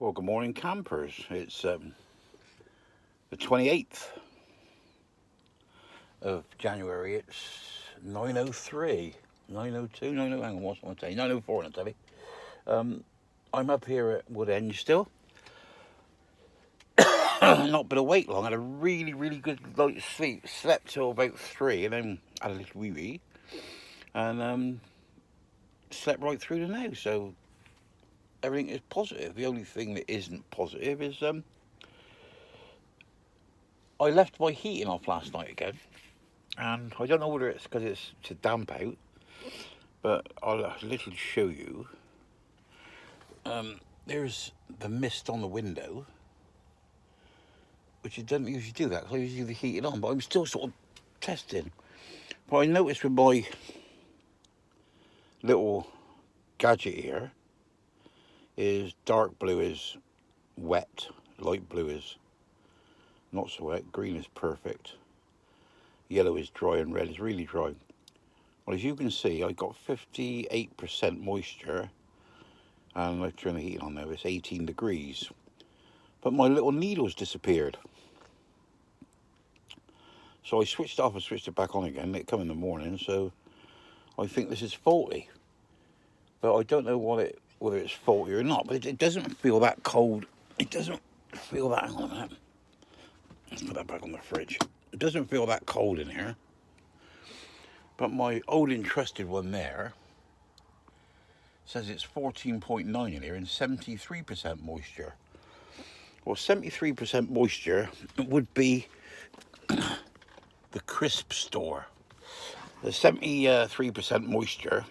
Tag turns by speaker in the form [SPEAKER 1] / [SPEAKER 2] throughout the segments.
[SPEAKER 1] Well, good morning, campers. It's the 28th of January. It's 9:03, 9:02, 9:00. Hang on, what's I say? 9:04 on the telly. I'm up here at Woodend still. Not been awake long. Had a really, really good night's sleep. Slept till about 3, and then had a little wee wee, and slept right through the now. So everything is positive. The only thing that isn't positive is I left my heating off last night again. And I don't know whether it's because it's too damp out, but I'll literally show you. There's the mist on the window, which it doesn't usually do that, because I usually leave the heating on, but I'm still sort of testing. But I noticed with my little gadget here is dark blue is wet, light blue is not so wet, green is perfect, yellow is dry, and red is really dry. Well, as you can see, I got 58% moisture, and I've turned the heating on now. It's 18 degrees, but my little needle's disappeared. So I switched it off and switched it back on again. It come in the morning, so I think this is faulty. But I don't know whether it's faulty or not. But it doesn't feel that cold. It doesn't feel that. Hang on a minute. Let's put that back on the fridge. It doesn't feel that cold in here. But my old and trusted one there says it's 14.9 in here and 73% moisture. Well, 73% moisture would be the crisp store. The 73% moisture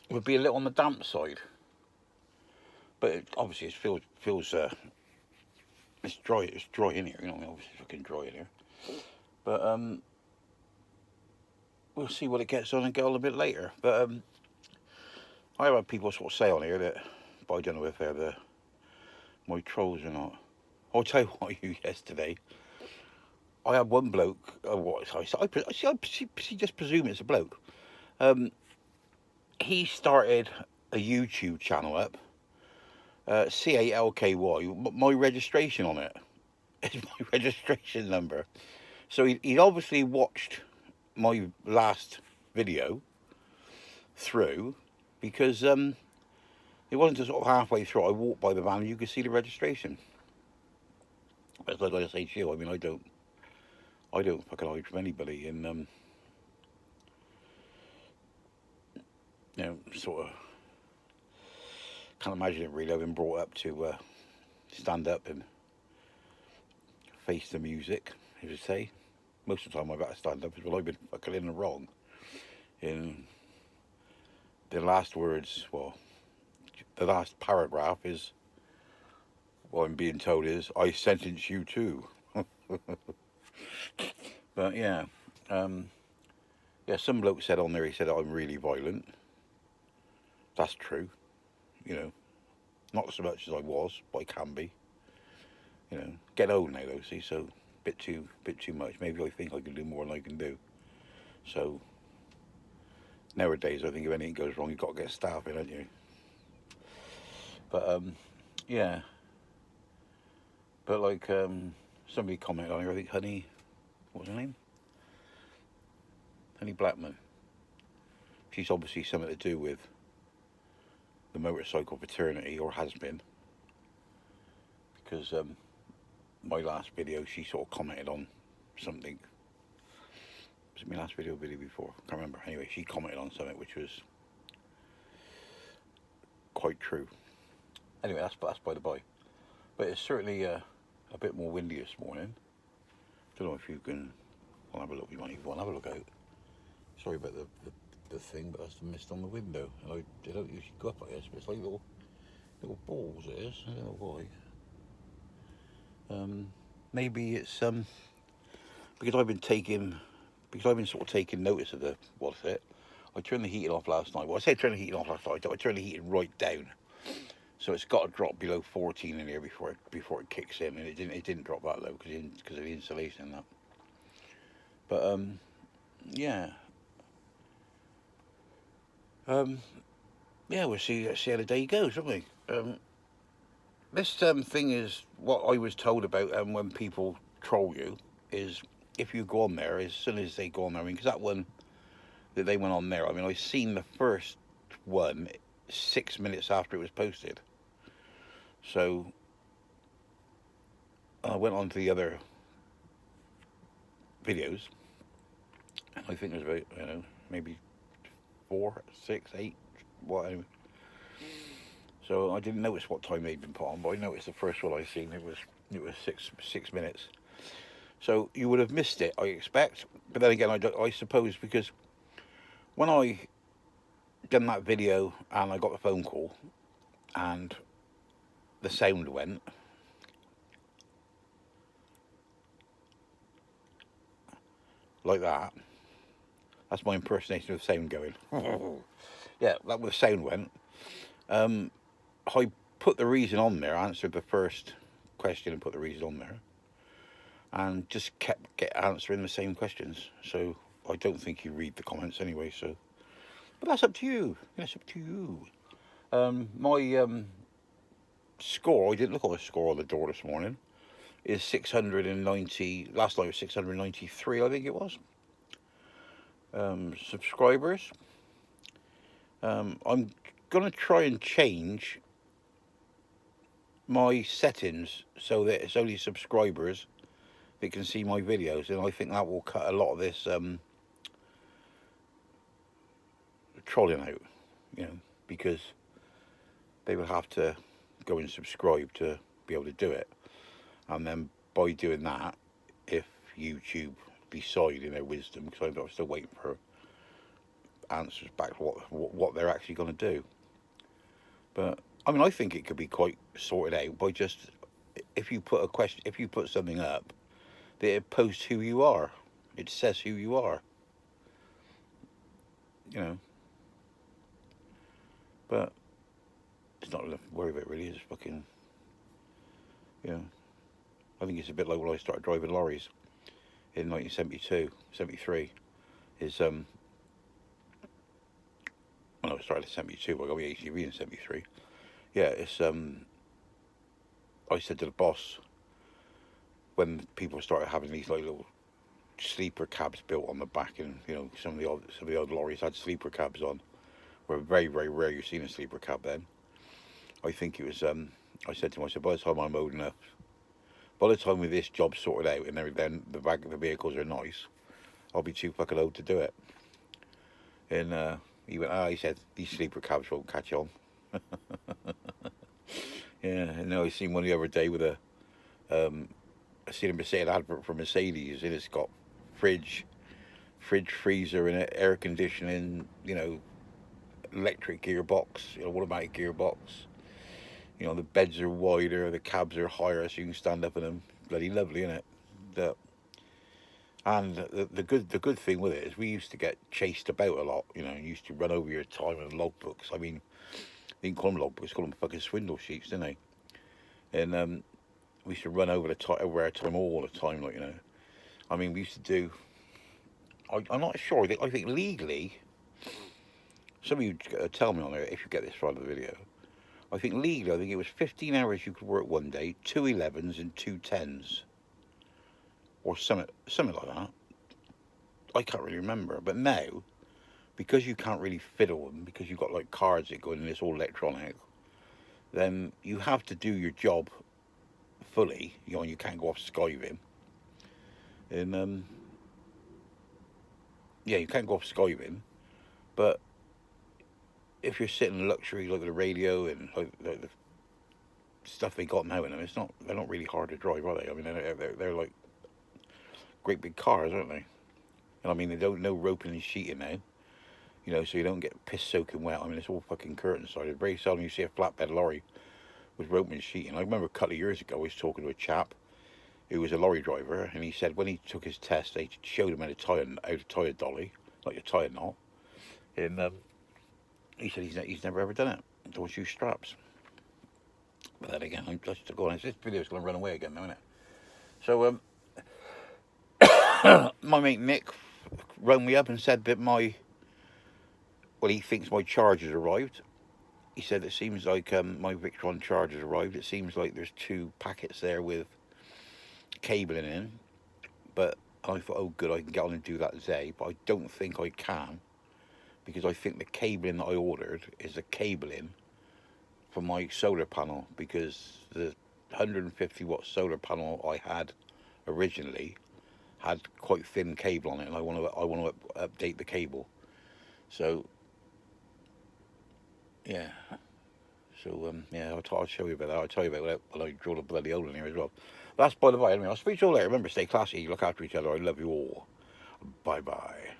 [SPEAKER 1] would be a little on the damp side. But obviously it feels it's dry in here, you know, obviously it's fucking dry in here. But we'll see what it gets on and get on a bit later. But I have had people sort of say on here that, but I don't know if they're my trolls or not. I'll tell you what, yesterday I had one bloke. I just presume it's a bloke. He started a YouTube channel up, CALKY. My registration on it is my registration number. So he'd obviously watched my last video through, because it wasn't until sort of halfway through I walked by the van and you could see the registration. But like I say to you, I mean, I don't fucking hide from anybody, and you know, sort of can't imagine it really. I've been brought up to stand up and face the music, as you say. Most of the time I've had to stand up is when I've been fucking in the wrong. In the last words, well, the last paragraph is, what I'm being told is, I sentence you too. But yeah, some bloke said on there, he said I'm really violent. That's true, you know, not so much as I was, but I can be. You know, getting old now though, see, so bit too much. Maybe I think I can do more than I can do. So nowadays, I think if anything goes wrong, you've got to get staff in, haven't you? But yeah. But like somebody commented on here, I think Honey, what's her name? Honey Blackman. She's obviously something to do with the motorcycle fraternity, or has been, because my last video, she sort of commented on something. Was it my last video before? I can't remember. Anyway, she commented on something which was quite true. Anyway, that's by the by. But it's certainly a bit more windy this morning. Don't know if you can. I'll have a look. You might even want to have a look out. Sorry about the thing, but that's the mist on the window. And they don't usually go up like this, but it's like little balls. It is. I don't know why. Maybe it's because I've been sort of taking notice of what's it. I turned the heating off last night. Well, I say turn the heating off last night. I turned the heating right down, so it's got to drop below 14 in here before it kicks in, and it didn't drop that low because of the insulation and that. But, yeah. yeah, we'll see how the day goes, won't we? This thing is what I was told about when people troll you is if you go on there, as soon as they go on there, I mean, because that one that they went on there, I mean, I seen the first one 6 minutes after it was posted. So I went on to the other videos, and I think there's about, maybe 4, 6, 8, whatever. So I didn't notice what time they'd been put on, but I noticed the first one I seen. It was 6 minutes. So you would have missed it, I expect. But then again, I suppose because when I done that video and I got the phone call and the sound went like that. That's my impersonation of sound going. Yeah, that was sound went. I put the reason on there, answered the first question and put the reason on there, and just kept answering the same questions. So I don't think you read the comments anyway. So, but that's up to you. That's up to you. My score. I didn't look at the score on the door this morning. Is 690. Last night was 693. I think it was. Subscribers. I'm gonna try and change my settings so that it's only subscribers that can see my videos, and I think that will cut a lot of this trolling out, because they will have to go and subscribe to be able to do it, and then by doing that, if YouTube decide in their wisdom, because I'm still waiting for answers back what they're actually going to do, but I mean, I think it could be quite sorted out by just if you put a question, if you put something up, that it posts who you are, it says who you are, but it's not enough to worry about really. It's fucking, I think it's a bit like when I started driving lorries in 1972, 73. Is well, I started in 72, but I got my HGV in 73. Yeah, it's I said to the boss when people started having these like little sleeper cabs built on the back, and some of the old lorries had sleeper cabs on. Were very very rare. You've seen a sleeper cab then. I think it was. I said to myself, by the time I'm old enough, by the time with this job sorted out and then the vehicles are nice, I'll be too fucking old to do it. And he went, he said, these sleeper cabs won't catch on. Yeah, and I seen one the other day with I seen a Mercedes advert for Mercedes, and it's got fridge, freezer, and air conditioning, electric gearbox, automatic gearbox. The beds are wider, the cabs are higher, so you can stand up in them. Bloody lovely, isn't it? And the good thing with it is we used to get chased about a lot. You used to run over your time and logbooks. I mean, they didn't call them logbooks, call them fucking swindle sheets, didn't they? And we used to run over over our time all the time, I mean, we used to do. I'm not sure. I think legally, some of you tell me on there if you get this far in the video. I think legally, I think it was 15 hours you could work one day, 2 11s and 2 10s, or something like that. I can't really remember, but now, because you can't really fiddle them, because you've got like cards that go in and it's all electronic, then you have to do your job fully. You can't go off skiving, and yeah, you can't go off skiving, but if you're sitting in luxury, like the radio and like the stuff they got now in them, they're not really hard to drive, are they? I mean, they're like great big cars, aren't they? And I mean, they don't no roping and sheeting now, so you don't get piss soaking wet. I mean, it's all fucking curtain sided. Very seldom you see a flatbed lorry with roping and sheeting. I remember a couple of years ago, I was talking to a chap who was a lorry driver, and he said when he took his test, they showed him how to tie a dolly, like a tie a knot, and he said he's never ever done it. Don't use straps. But then again, I'm just to go on. This video's going to run away again, now, isn't it? So my mate Nick rang me up and said that he thinks my charge has arrived, he said it seems like my Victron charger's arrived. It seems like there's 2 packets there with cabling in, but I thought, oh good, I can get on and do that today, but I don't think I can, because I think the cabling that I ordered is the cabling for my solar panel, because the 150-watt solar panel I had originally had quite thin cable on it, and I want to update the cable. So yeah, yeah, I'll show you about that. I'll tell you about that when I draw the bloody hole in here as well. That's by the way. Anyway, I'll speak to you all later. Remember, stay classy, look after each other. I love you all. Bye bye.